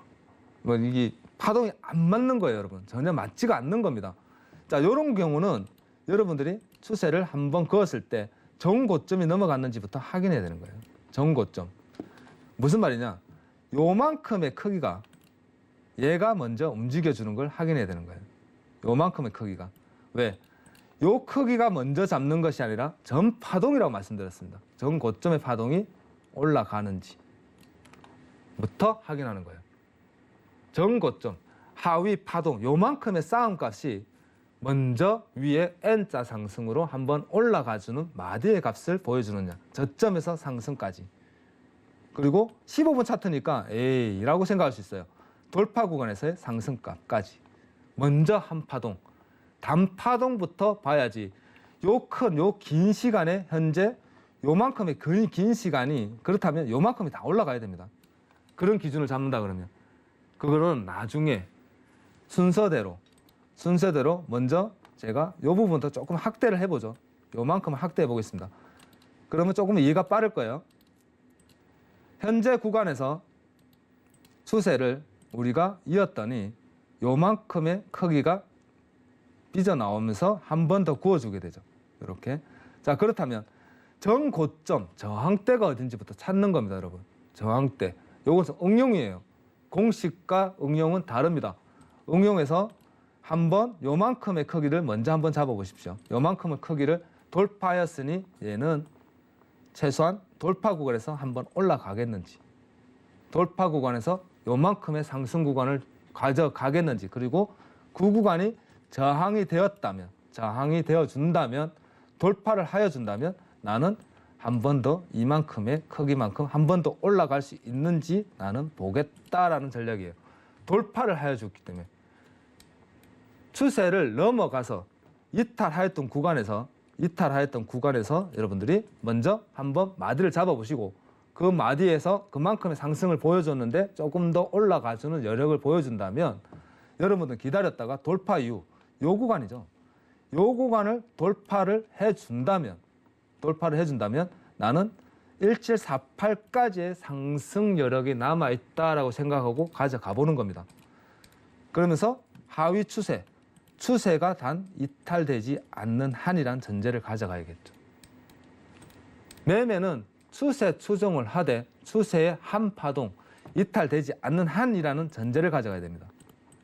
[SPEAKER 3] 뭐 이게 파동이 안 맞는 거예요, 여러분. 전혀 맞지가 않는 겁니다. 자, 이런 경우는 여러분들이 추세를 한번 그었을 때 정고점이 넘어갔는지부터 확인해야 되는 거예요. 정고점. 무슨 말이냐? 요만큼의 크기가 얘가 먼저 움직여주는 걸 확인해야 되는 거예요. 요만큼의 크기가. 왜? 요 크기가 먼저 잡는 것이 아니라 전 파동이라고 말씀드렸습니다. 전 고점의 파동이 올라가는지부터 확인하는 거예요. 전 고점, 하위 파동, 요만큼의 싸움값이 먼저 위에 N자 상승으로 한번 올라가주는 마디의 값을 보여주느냐. 저점에서 상승까지. 그리고 15분 차트니까 에이라고 생각할 수 있어요. 돌파 구간에서의 상승값까지. 먼저 한 파동, 단파동부터 봐야지. 요 긴 시간에 현재 요만큼의 긴 시간이 그렇다면 요만큼이 다 올라가야 됩니다. 그런 기준을 잡는다 그러면 그거는 나중에 순서대로 먼저 제가 이 부분부터 조금 확대를 해보죠. 요만큼 확대해 보겠습니다. 그러면 조금 이해가 빠를 거예요. 현재 구간에서 추세를 우리가 이었더니 요만큼의 크기가 삐져나오면서 한 번 더 구워주게 되죠. 이렇게. 자, 그렇다면 정고점, 저항대가 어딘지부터 찾는 겁니다, 여러분. 저항대. 요것은 응용이에요. 공식과 응용은 다릅니다. 응용에서 한번 요만큼의 크기를 먼저 한번 잡아보십시오. 요만큼의 크기를 돌파하였으니 얘는 최소한 돌파 구간에서 한번 올라가겠는지, 돌파 구간에서 요만큼의 상승 구간을 가져가겠는지, 그리고 그 구간이 저항이 되었다면, 저항이 되어준다면, 돌파를 하여준다면 나는 한 번 더 이만큼의 크기만큼 한 번 더 올라갈 수 있는지 나는 보겠다라는 전략이에요. 돌파를 하여줬기 때문에. 추세를 넘어가서 이탈하였던 구간에서 여러분들이 먼저 한번 마디를 잡아보시고 그 마디에서 그만큼의 상승을 보여줬는데 조금 더 올라가주는 여력을 보여준다면 여러분들 기다렸다가 돌파 이후 요 구간이죠. 요 구간을 돌파를 해준다면 나는 1748까지의 상승 여력이 남아있다라고 생각하고 가져가 보는 겁니다. 그러면서 하위 추세가 단 이탈되지 않는 한이란 전제를 가져가야겠죠. 매매는 추세 추종을 하되 추세의 한 파동, 이탈되지 않는 한이라는 전제를 가져가야 됩니다.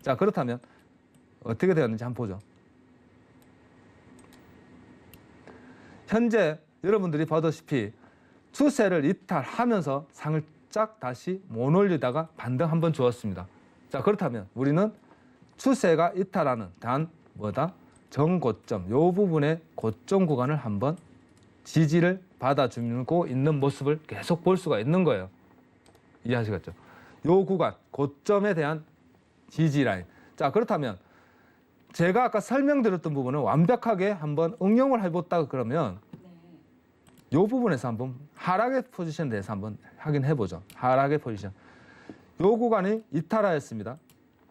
[SPEAKER 3] 자, 그렇다면 어떻게 되었는지 한번 보죠. 현재 여러분들이 보다시피 추세를 이탈하면서 살짝 다시 못 올리다가 반등 한번 주었습니다. 자, 그렇다면 우리는 추세가 이탈하는 정고점, 요 부분의 고점 구간을 한번 지지를 받아주고 있는 모습을 계속 볼 수가 있는 거예요. 이해하시겠죠? 요 구간, 고점에 대한 지지 라인. 자, 그렇다면 제가 아까 설명드렸던 부분을 완벽하게 한번 응용을 해봤다 그러면 요 부분에서 한번 하락의 포지션에 대해서 한번 확인해보죠. 하락의 포지션. 요 구간이 이탈하였습니다.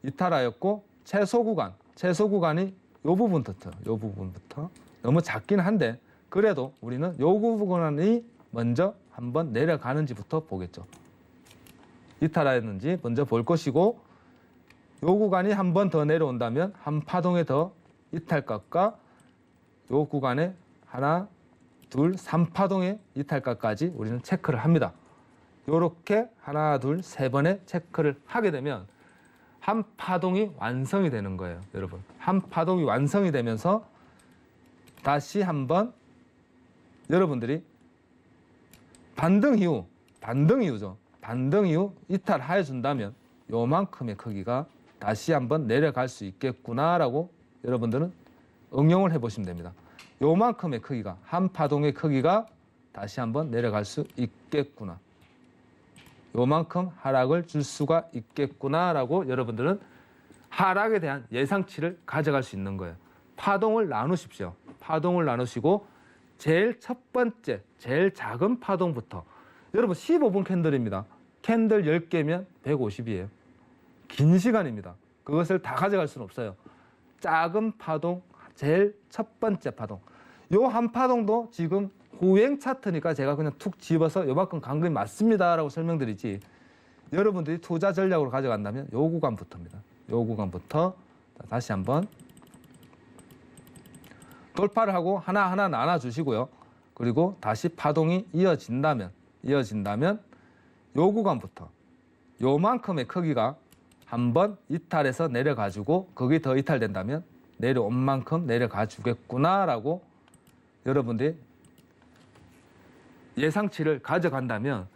[SPEAKER 3] 이탈하였고 최소 구간이 요 부분부터 너무 작긴 한데 그래도 우리는 요 구간이 먼저 한번 내려가는지부터 보겠죠. 이탈하였는지 먼저 볼 것이고 요 구간이 한 번 더 내려온다면 한 파동에 더 이탈각과 요 구간에 하나, 둘, 3파동의 이탈각까지 우리는 체크를 합니다. 요렇게 하나, 둘, 세 번의 체크를 하게 되면 한 파동이 완성이 되는 거예요, 여러분. 한 파동이 완성이 되면서 다시 한번 여러분들이 반등 이후죠. 반등 이후 이탈하여 준다면 요만큼의 크기가 다시 한번 내려갈 수 있겠구나라고 여러분들은 응용을 해보시면 됩니다. 요만큼의 크기가, 한 파동의 크기가 다시 한번 내려갈 수 있겠구나. 요만큼 하락을 줄 수가 있겠구나라고 여러분들은 하락에 대한 예상치를 가져갈 수 있는 거예요. 파동을 나누십시오. 파동을 나누시고 제일 첫 번째, 제일 작은 파동부터. 여러분 15분 캔들입니다. 캔들 10개면 150이에요. 긴 시간입니다. 그것을 다 가져갈 수는 없어요. 작은 파동, 제일 첫 번째 파동. 요 한 파동도 지금 후행 차트니까 제가 그냥 툭 집어서 요만큼 간 게 맞습니다라고 설명드리지. 여러분들이 투자 전략으로 가져간다면 요 구간부터입니다. 요 구간부터 다시 한번 돌파를 하고 하나하나 나눠주시고요. 그리고 다시 파동이 이어진다면 요 구간부터 요만큼의 크기가 한번 이탈해서 내려가지고 거기 더 이탈된다면 내려온 만큼 내려가 주겠구나라고 여러분들이 예상치를 가져간다면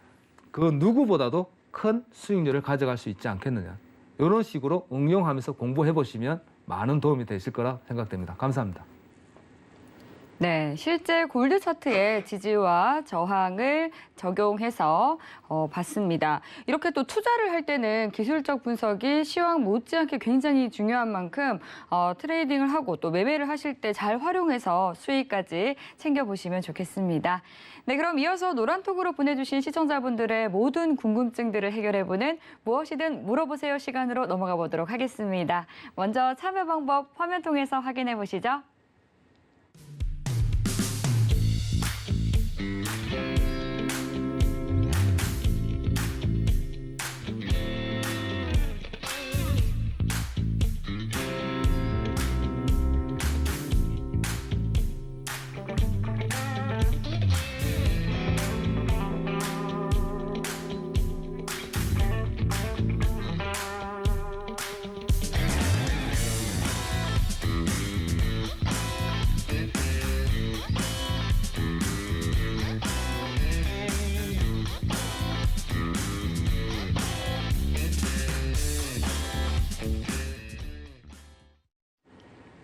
[SPEAKER 3] 그 누구보다도 큰 수익률을 가져갈 수 있지 않겠느냐. 이런 식으로 응용하면서 공부해 보시면 많은 도움이 되실 거라 생각됩니다. 감사합니다.
[SPEAKER 2] 네, 실제 골드 차트의 지지와 저항을 적용해서 봤습니다. 이렇게 또 투자를 할 때는 기술적 분석이 시황 못지않게 굉장히 중요한 만큼 트레이딩을 하고 또 매매를 하실 때 잘 활용해서 수익까지 챙겨보시면 좋겠습니다. 네, 그럼 이어서 노란톡으로 보내주신 시청자분들의 모든 궁금증들을 해결해보는 무엇이든 물어보세요 시간으로 넘어가 보도록 하겠습니다. 먼저 참여 방법 화면 통해서 확인해 보시죠.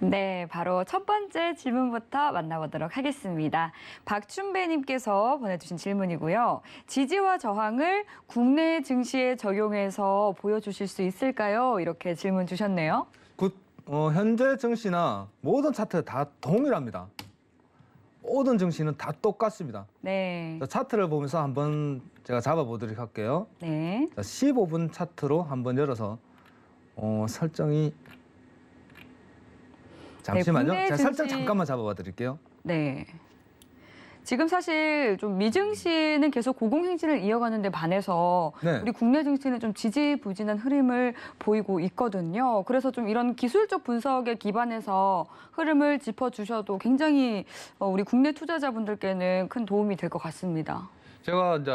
[SPEAKER 2] 네, 바로 첫 번째 질문부터 만나보도록 하겠습니다. 박춘배님께서 보내주신 질문이고요. 지지와 저항을 국내 증시에 적용해서 보여주실 수 있을까요? 이렇게 질문 주셨네요.
[SPEAKER 3] 현재 증시나 모든 차트 다 동일합니다. 모든 증시는 다 똑같습니다.
[SPEAKER 2] 네.
[SPEAKER 3] 자, 차트를 보면서 한번 제가 잡아보도록 할게요.
[SPEAKER 2] 네.
[SPEAKER 3] 자, 15분 차트로 한번 열어서 설정이 잠시만요.
[SPEAKER 2] 국내
[SPEAKER 3] 제가 설정
[SPEAKER 2] 증시-
[SPEAKER 3] 잠깐만 잡아봐 드릴게요.
[SPEAKER 2] 네. 지금 사실 좀 미증시는 계속 고공행진을 이어가는 데 반해서
[SPEAKER 3] 네.
[SPEAKER 2] 우리 국내 증시는 좀 지지부진한 흐름을 보이고 있거든요. 그래서 좀 이런 기술적 분석에 기반해서 흐름을 짚어주셔도 굉장히 우리 국내 투자자분들께는 큰 도움이 될 것 같습니다.
[SPEAKER 3] 제가 이제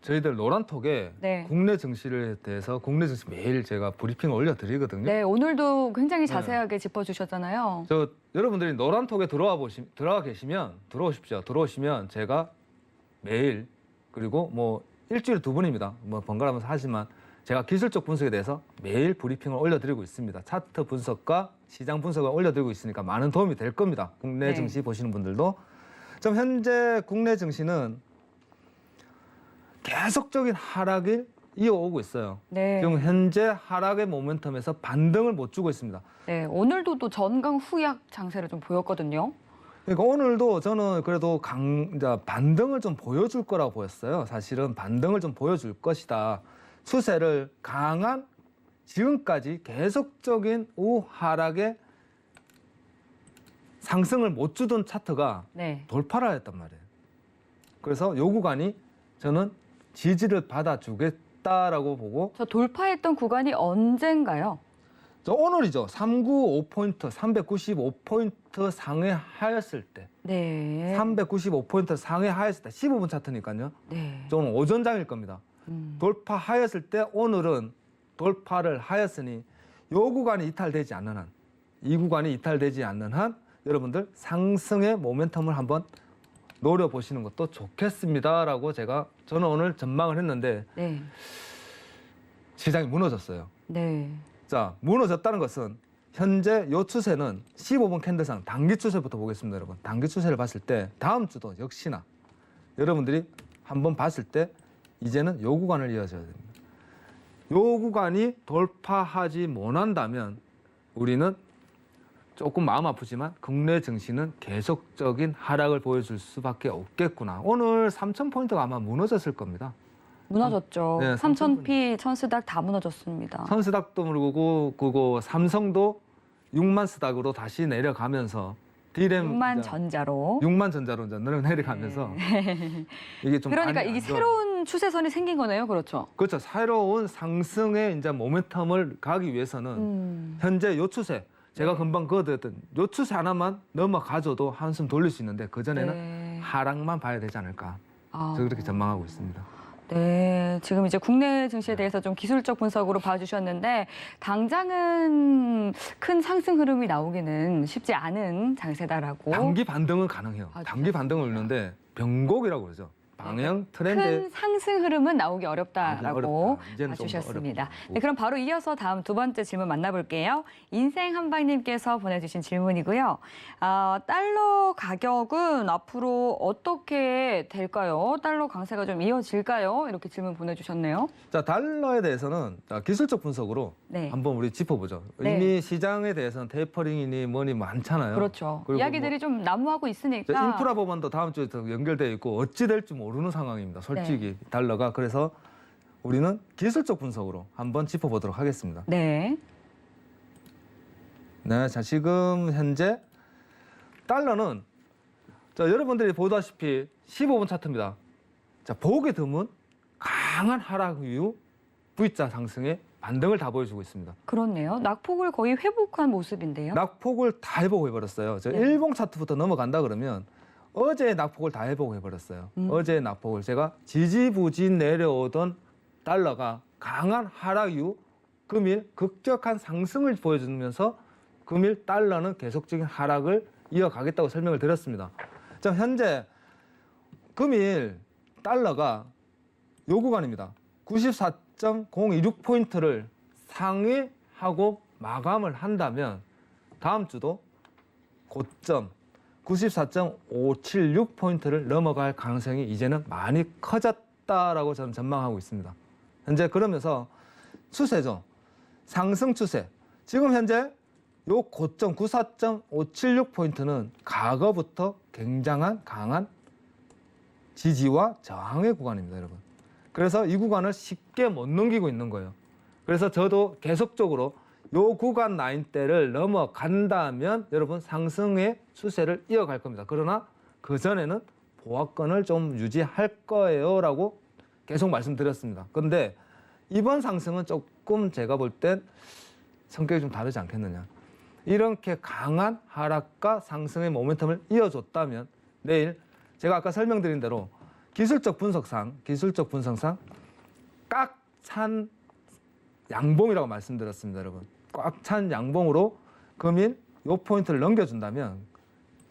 [SPEAKER 3] 저희들 노란톡에
[SPEAKER 2] 네.
[SPEAKER 3] 국내 증시에 대해서 국내 증시 매일 제가 브리핑을 올려드리거든요.
[SPEAKER 2] 네, 오늘도 굉장히 자세하게 짚어주셨잖아요.
[SPEAKER 3] 저 여러분들이 노란톡에 들어오시면 제가 매일 그리고 뭐 일주일에 2번입니다. 뭐 번갈아가면서 하지만 제가 기술적 분석에 대해서 매일 브리핑을 올려드리고 있습니다. 차트 분석과 시장 분석을 올려드리고 있으니까 많은 도움이 될 겁니다. 국내
[SPEAKER 2] 네.
[SPEAKER 3] 증시 보시는 분들도. 좀 현재 국내 증시는 계속적인 하락을 이어오고 있어요.
[SPEAKER 2] 네.
[SPEAKER 3] 지금 현재 하락의 모멘텀에서 반등을 못 주고 있습니다.
[SPEAKER 2] 네, 오늘도 또 전강 후약 장세를 좀 보였거든요.
[SPEAKER 3] 그러니까 오늘도 저는 그래도 이제 반등을 좀 보여줄 거라고 보였어요. 사실은 반등을 좀 보여줄 것이다. 추세를 강한 지금까지 계속적인 우하락의 상승을 못 주던 차트가
[SPEAKER 2] 네.
[SPEAKER 3] 돌파를 했단 말이에요. 그래서 요 구간이 저는 지지를 받아주겠다라고 보고
[SPEAKER 2] 저 돌파했던 구간이 언젠가요?
[SPEAKER 3] 저 오늘이죠. 395포인트, 395포인트 상회하였을 때
[SPEAKER 2] 네.
[SPEAKER 3] 395포인트 상회하였을 때 15분 차트니까요.
[SPEAKER 2] 네.
[SPEAKER 3] 저는 오전장일 겁니다.
[SPEAKER 2] 음.
[SPEAKER 3] 돌파하였을 때 오늘은 돌파를 하였으니 요 구간이 이탈되지 않는 한, 이 구간이 이탈되지 않는 한 여러분들 상승의 모멘텀을 한번 노려보시는 것도 좋겠습니다라고 저는 오늘 전망을 했는데
[SPEAKER 2] 네.
[SPEAKER 3] 시장이 무너졌어요.
[SPEAKER 2] 네.
[SPEAKER 3] 자, 무너졌다는 것은 현재 요 추세는 15분 캔들상 단기 추세부터 보겠습니다, 여러분. 단기 추세를 봤을 때 다음 주도 역시나 여러분들이 한번 봤을 때 이제는 요 구간을 이어져야 됩니다. 요 구간이 돌파하지 못한다면 우리는 조금 마음 아프지만 국내 증시는 계속적인 하락을 보여줄 수밖에 없겠구나. 오늘 3,000포인트가 아마 무너졌을 겁니다.
[SPEAKER 2] 무너졌죠.
[SPEAKER 3] 네,
[SPEAKER 2] 3,000피, 천스닥 다 무너졌습니다.
[SPEAKER 3] 선스닥도 그리고 삼성도 6만 스닥으로 다시 내려가면서 디램
[SPEAKER 2] 6만 전자로.
[SPEAKER 3] 6만 전자로 이제 내려가면서 이게 좀
[SPEAKER 2] 그러니까
[SPEAKER 3] 많이
[SPEAKER 2] 이게
[SPEAKER 3] 안 좋아요.
[SPEAKER 2] 새로운 추세선이 생긴 거네요. 그렇죠?
[SPEAKER 3] 그렇죠. 새로운 상승의 이제 모멘텀을 가기 위해서는 현재 요 추세 제가 금방 그어드렸던 요 추세 하나만 넘어가줘도 한숨 돌릴 수 있는데 그 전에는
[SPEAKER 2] 네.
[SPEAKER 3] 하락만 봐야 되지 않을까.
[SPEAKER 2] 아.
[SPEAKER 3] 저 그렇게 전망하고 있습니다.
[SPEAKER 2] 네, 지금 이제 국내 증시에 대해서 좀 기술적 분석으로 봐주셨는데 당장은 큰 상승 흐름이 나오기는 쉽지 않은 장세다라고.
[SPEAKER 3] 단기 반등은 가능해요.
[SPEAKER 2] 아,
[SPEAKER 3] 단기 반등을 올리는데 병곡이라고 그러죠. 방향 트렌드
[SPEAKER 2] 큰 상승 흐름은 나오기 어렵다라고
[SPEAKER 3] 어렵다. 이제는 좀더
[SPEAKER 2] 봐주셨습니다.
[SPEAKER 3] 어렵고.
[SPEAKER 2] 네, 그럼 바로 이어서 다음 두 번째 질문 만나볼게요. 인생한방님께서 보내주신 질문이고요. 달러 가격은 앞으로 어떻게 될까요? 달러 강세가 좀 이어질까요? 이렇게 질문 보내주셨네요.
[SPEAKER 3] 자, 달러에 대해서는 기술적 분석으로
[SPEAKER 2] 네.
[SPEAKER 3] 한번 우리 짚어보죠.
[SPEAKER 2] 네.
[SPEAKER 3] 이미 시장에 대해서는 테이퍼링이니 뭐니 많잖아요.
[SPEAKER 2] 그렇죠.
[SPEAKER 3] 그리고
[SPEAKER 2] 이야기들이 좀 난무하고 있으니까.
[SPEAKER 3] 인프라 법안도 다음 주에 더 연결되어 있고 어찌 될지 모르는 상황입니다. 솔직히
[SPEAKER 2] 네.
[SPEAKER 3] 달러가. 그래서 우리는 기술적 분석으로 한번 짚어보도록 하겠습니다.
[SPEAKER 2] 네.
[SPEAKER 3] 네, 자 지금 현재 달러는 자 여러분들이 보다시피 15분 차트입니다. 자 보게 드문 강한 하락 이후 V자 상승에 반등을 다 보여주고 있습니다.
[SPEAKER 2] 그렇네요. 낙폭을 거의 회복한 모습인데요.
[SPEAKER 3] 낙폭을 다 회복해버렸어요. 저
[SPEAKER 2] 네.
[SPEAKER 3] 일봉 차트부터 넘어간다 그러면 어제의 낙폭을 다 회복해버렸어요. 어제의 낙폭을 제가 지지부진 내려오던 달러가 강한 하락 이후 금일 급격한 상승을 보여주면서 금일 달러는 계속적인 하락을 이어가겠다고 설명을 드렸습니다. 자, 현재 금일 달러가 요 구간입니다. 94.026포인트를 상회하고 마감을 한다면 다음 주도 고점 94.576포인트를 넘어갈 가능성이 이제는 많이 커졌다라고 저는 전망하고 있습니다. 현재 그러면서 추세죠. 상승 추세. 지금 현재 요 고점 94.576포인트는 과거부터 굉장한 강한 지지와 저항의 구간입니다, 여러분. 그래서 이 구간을 쉽게 못 넘기고 있는 거예요. 그래서 저도 계속적으로 요 구간 라인대를 넘어간다면 여러분 상승의 추세를 이어갈 겁니다. 그러나 그 전에는 보합권을 좀 유지할 거예요라고 계속 말씀드렸습니다. 그런데 이번 상승은 조금 제가 볼 땐 성격이 좀 다르지 않겠느냐. 이렇게 강한 하락과 상승의 모멘텀을 이어줬다면 내일 제가 아까 설명드린 대로 기술적 분석상 꽉 찬 양봉이라고 말씀드렸습니다, 여러분. 꽉 찬 양봉으로 금일 요 포인트를 넘겨준다면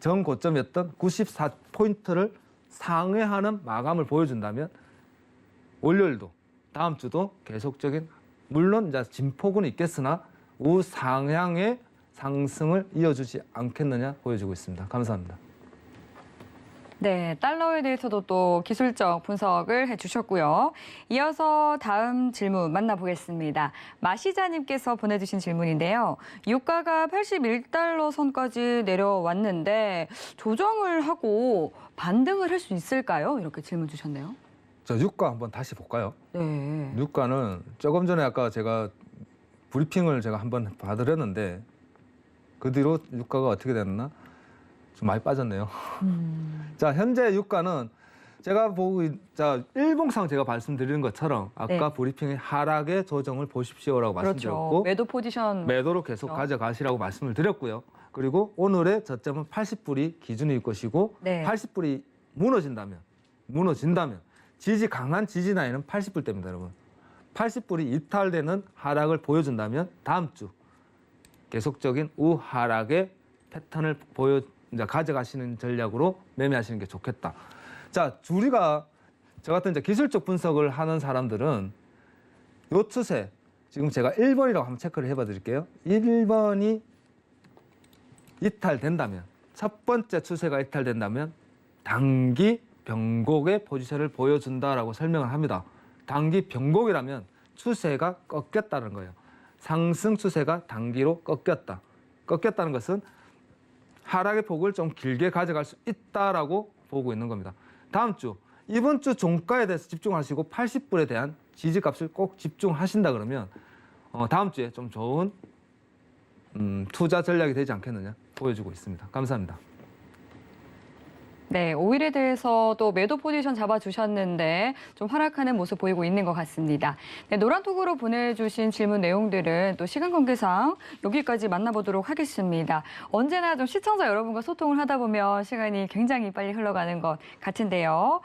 [SPEAKER 3] 전 고점이었던 94포인트를 상회하는 마감을 보여준다면 월요일도 다음 주도 계속적인 물론 이제 진폭은 있겠으나 우상향의 상승을 이어주지 않겠느냐 보여지고 있습니다. 감사합니다.
[SPEAKER 2] 네, 달러에 대해서도 또 기술적 분석을 해주셨고요. 이어서 다음 질문 만나보겠습니다. 마시자님께서 보내주신 질문인데요. 유가가 81달러 선까지 내려왔는데 조정을 하고 반등을 할 수 있을까요? 이렇게 질문 주셨네요.
[SPEAKER 3] 자, 유가 한번 다시 볼까요?
[SPEAKER 2] 네.
[SPEAKER 3] 유가는 조금 전에 아까 제가 브리핑을 제가 한번 봐드렸는데 그 뒤로 유가가 어떻게 됐나? 좀 많이 빠졌네요. 자, 현재 유가는 제가 보고 일봉상 제가 말씀드리는 것처럼 아까
[SPEAKER 2] 네.
[SPEAKER 3] 브리핑의 하락의 조정을 보십시오라고 말씀드렸고
[SPEAKER 2] 그렇죠. 매도 포지션
[SPEAKER 3] 매도로 계속 가져가시라고 말씀을 드렸고요. 그리고 오늘의 저점은 80불이 기준일 것이고
[SPEAKER 2] 네.
[SPEAKER 3] 80불이 무너진다면 강한 지지 라인은 80불대입니다, 여러분. 80불이 이탈되는 하락을 보여준다면 다음 주 계속적인 우하락의 패턴을 이제 가져가시는 전략으로 매매하시는 게 좋겠다. 자, 우리가 저 같은 이제 기술적 분석을 하는 사람들은 요 추세 지금 제가 1번이라고 한번 체크를 해봐 드릴게요. 1번이 이탈된다면 첫 번째 추세가 이탈된다면 단기 변곡의 포지션을 보여준다라고 설명을 합니다. 단기 변곡이라면 추세가 꺾였다는 거예요. 상승 추세가 단기로 꺾였다. 꺾였다는 것은 하락의 폭을 좀 길게 가져갈 수 있다라고 보고 있는 겁니다. 다음 주, 이번 주 종가에 대해서 집중하시고 80불에 대한 지지값을 꼭 집중하신다 그러면 다음 주에 좀 좋은 투자 전략이 되지 않겠느냐 보여주고 있습니다. 감사합니다.
[SPEAKER 2] 네, 오일에 대해서도 매도 포지션 잡아주셨는데 좀 하락하는 모습 보이고 있는 것 같습니다. 네, 노란톡으로 보내주신 질문 내용들은 또 시간 관계상 여기까지 만나보도록 하겠습니다. 언제나 좀 시청자 여러분과 소통을 하다 보면 시간이 굉장히 빨리 흘러가는 것 같은데요.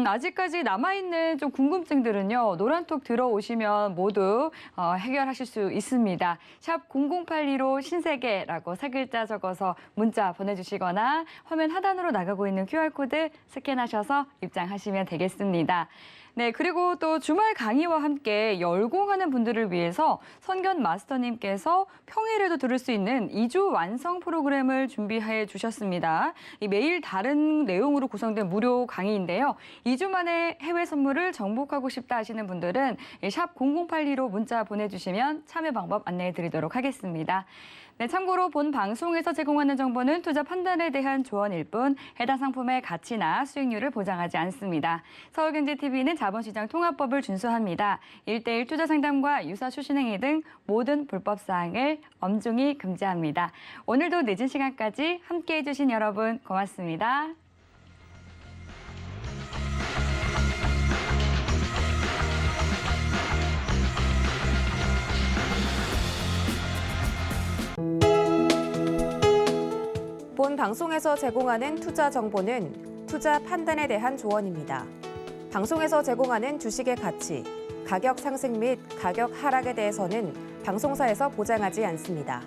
[SPEAKER 2] 아직까지 남아있는 좀 궁금증들은요. 노란톡 들어오시면 모두 해결하실 수 있습니다. 샵 0082로 신세계라고 세 글자 적어서 문자 보내주시거나 화면 하단으로 나가고 있는 QR코드 스캔하셔서 입장하시면 되겠습니다. 네, 그리고 또 주말 강의와 함께 열공하는 분들을 위해서 선견 마스터님께서 평일에도 들을 수 있는 2주 완성 프로그램을 준비해 주셨습니다. 매일 다른 내용으로 구성된 무료 강의인데요. 2주 만에 해외 선물을 정복하고 싶다 하시는 분들은 샵 0082로 문자 보내주시면 참여 방법 안내해 드리도록 하겠습니다. 네, 참고로 본 방송에서 제공하는 정보는 투자 판단에 대한 조언일 뿐 해당 상품의 가치나 수익률을 보장하지 않습니다. 서울경제TV는 자본시장 통합법을 준수합니다. 1:1 투자 상담과 유사 수신행위 등 모든 불법 사항을 엄중히 금지합니다. 오늘도 늦은 시간까지 함께해 주신 여러분 고맙습니다.
[SPEAKER 1] 본 방송에서 제공하는 투자 정보는 투자 판단에 대한 조언입니다. 방송에서 제공하는 주식의 가치, 가격 상승 및 가격 하락에 대해서는 방송사에서 보장하지 않습니다.